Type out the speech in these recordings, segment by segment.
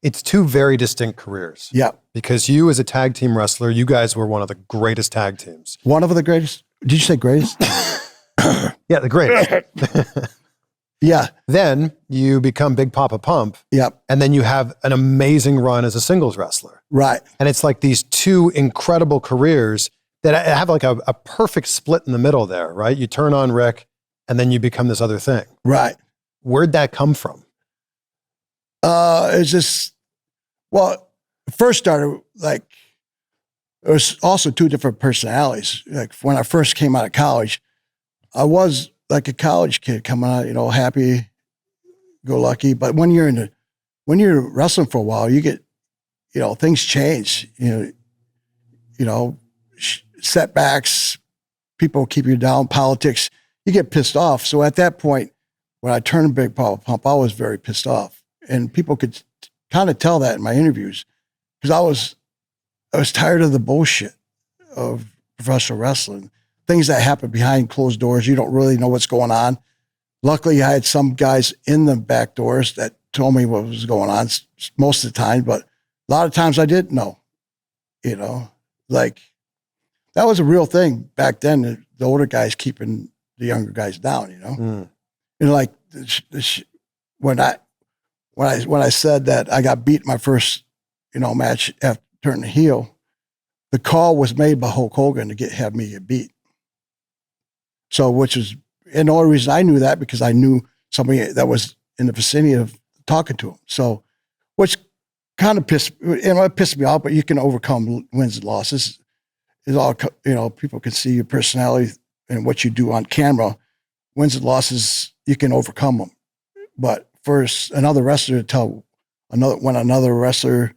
It's two very distinct careers. Yeah. Because you as a tag team wrestler, you guys were one of the greatest tag teams. One of the greatest? Did you say greatest? Yeah, the greatest. Yeah. Then you become Big Papa Pump. Yep. And then you have an amazing run as a singles wrestler. Right. And it's like these two incredible careers that have like a perfect split in the middle there, right? You turn on Rick and then you become this other thing. Right. Where'd that come from? It's just, well, it first started like, it was also two different personalities. Like when I first came out of college, I was like a college kid coming out, happy, go lucky. But when you're wrestling for a while, you get, things change, setbacks, people keep you down, politics, you get pissed off. So at that point, when I turned Big Papa Pump, I was very pissed off. And people could kind of tell that in my interviews because I was tired of the bullshit of professional wrestling. Things that happen behind closed doors, you don't really know what's going on. Luckily, I had some guys in the back doors that told me what was going on most of the time, but a lot of times I didn't know, like that was a real thing back then, the older guys keeping the younger guys down, like when I said that I got beat my first, match after turning heel, the call was made by Hulk Hogan to have me get beat. So, and the only reason I knew that because I knew somebody that was in the vicinity of talking to him. So, which kind of pissed me off, but you can overcome wins and losses. It's all, people can see your personality and what you do on camera. Wins and losses, you can overcome them. But for another wrestler to tell when another wrestler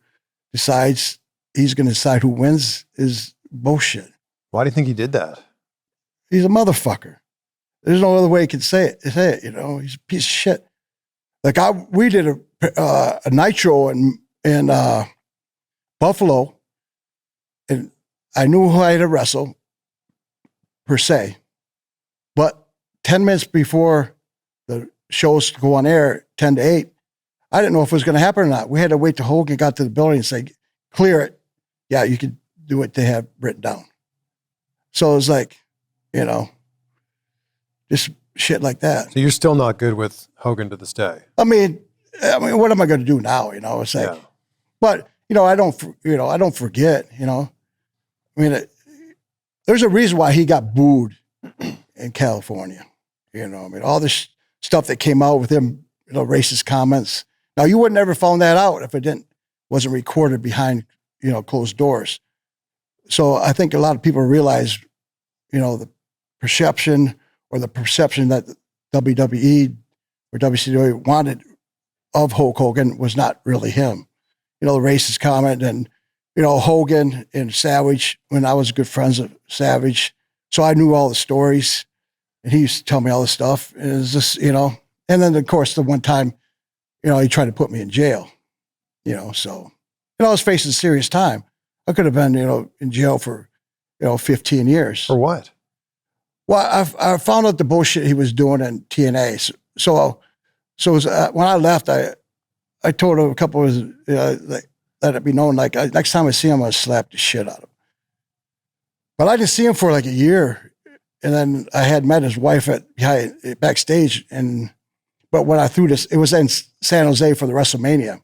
decides he's going to decide who wins is bullshit. Why do you think he did that? He's a motherfucker. There's no other way he can say it. He's a piece of shit. Like we did a Nitro in Buffalo, and I knew who I had to wrestle, per se. But 10 minutes before the shows go on air, 10 to 8, I didn't know if it was going to happen or not. We had to wait till Hogan got to the building and say, clear it. Yeah, you could do what they have written down. So it was like, just shit like that. So you're still not good with Hogan to this day? I mean, what am I going to do now? It's like, yeah. But, I don't forget, I mean, there's a reason why he got booed in California. All this stuff that came out with him, racist comments. Now, you would never found that out if it wasn't recorded behind, closed doors. So I think a lot of people realize, the perception that WWE or WCW wanted of Hulk Hogan was not really him. The racist comment and, Hogan and Savage, when I was good friends of Savage. So I knew all the stories and he used to tell me all the stuff. And it was just, and then of course the one time, he tried to put me in jail, so, I was facing serious time. I could have been, in jail for, 15 years. For what? Well, I found out the bullshit he was doing in TNA. So it was, when I left, I told a couple of, let it be known, like, next time I see him, I'm going to slap the shit out of him. But I didn't see him for like a year. And then I had met his wife backstage. But when I threw this, it was in San Jose for the WrestleMania.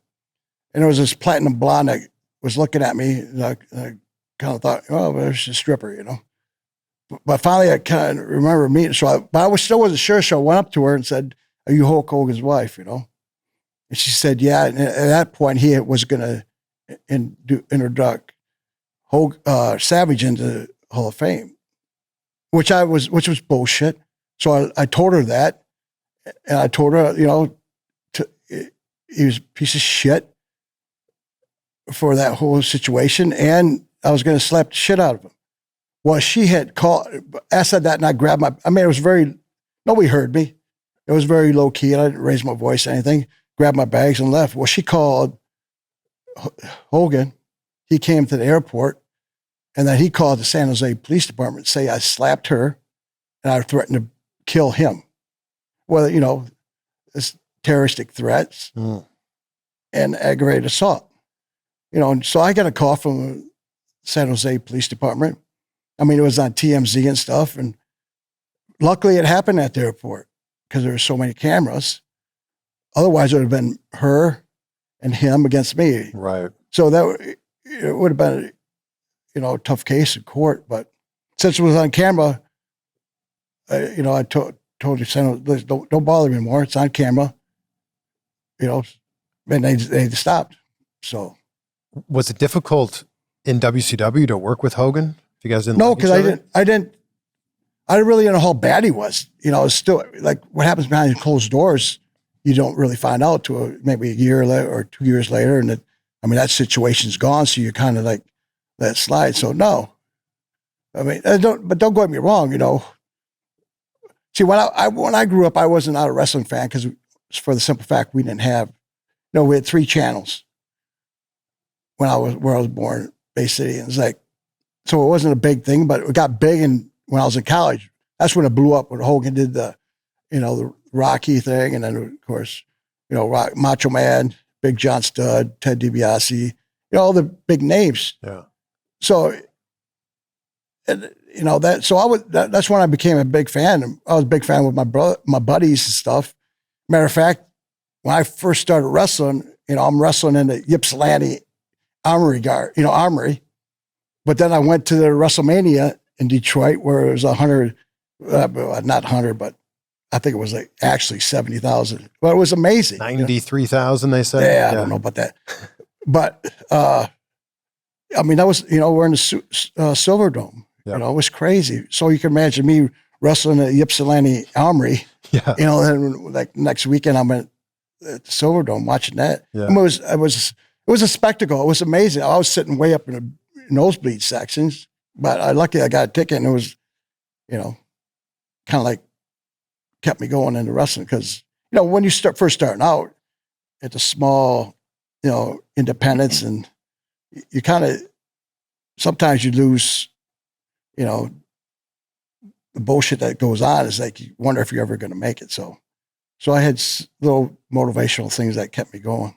And there was this platinum blonde that was looking at me. And I kind of thought, oh, well, there's a stripper, But finally, I kind of remember meeting. But I still wasn't sure. So I went up to her and said, "Are you Hulk Hogan's wife?" And she said, "Yeah." And at that point, he was going to introduce Savage into the Hall of Fame, which was bullshit. So I told her that, and I told her, he was a piece of shit for that whole situation, and I was going to slap the shit out of him. Well, she had called, I said that and I grabbed it was nobody heard me. It was very low key and I didn't raise my voice or anything, grabbed my bags and left. Well, she called Hogan. He came to the airport and then he called the San Jose Police Department to say I slapped her and I threatened to kill him. Well, it's terroristic threats. and aggravated assault. And so I got a call from San Jose Police Department. I mean, it was on TMZ and stuff. And luckily it happened at the airport because there were so many cameras. Otherwise it would have been her and him against me. Right. So it would have been, a tough case in court. But since it was on camera, I told you, don't bother me anymore. It's on camera. And they stopped. So. Was it difficult in WCW to work with Hogan? If you guys didn't No, like because I didn't really know how bad he was. It's still like what happens behind closed doors, you don't really find out till maybe a year later or 2 years later. And that situation's gone. So you kind of like let it slide. So no, but don't get me wrong. See, when I grew up, I wasn't not a wrestling fan because for the simple fact we didn't have, we had 3 channels where I was born, Bay City. And it's like, so it wasn't a big thing, but it got big when I was in college. That's when it blew up when Hogan did the Rocky thing. And then of course, Macho Man, Big John Studd, Ted DiBiase, all the big names. Yeah. So, that's when I became a big fan. I was a big fan with my buddies and stuff. Matter of fact, when I first started wrestling, I'm wrestling in the Ypsilanti Armory. But then I went to the WrestleMania in Detroit where it was 100, not 100, but I think it was like actually 70,000. But it was amazing. 93,000, they said. Yeah, I don't know about that. But, that was, we're in the Silver Dome. Yep. It was crazy. So you can imagine me wrestling at Ypsilanti Armory. Yeah. Then like next weekend I'm at the Silver Dome watching that. Yeah. It was a spectacle. It was amazing. I was sitting way up in the nosebleed sections, but luckily I got a ticket and it was, kind of like kept me going into wrestling because, when you first starting out at the small, independence and you kind of, sometimes you lose, the bullshit that goes on is like, you wonder if you're ever going to make it. So I had little motivational things that kept me going.